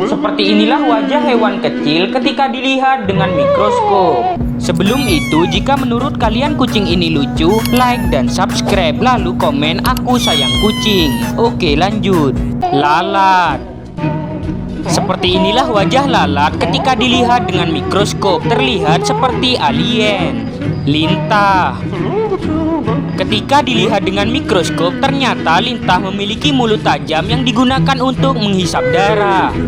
Seperti inilah wajah hewan kecil ketika dilihat dengan mikroskop. Sebelum itu, jika menurut kalian kucing ini lucu, like dan subscribe, lalu komen "aku sayang kucing". Oke, lanjut. Lalat. Seperti inilah wajah lalat ketika dilihat dengan mikroskop, terlihat seperti alien. Lintah. Ketika dilihat dengan mikroskop, ternyata lintah memiliki mulut tajam yang digunakan untuk menghisap darah.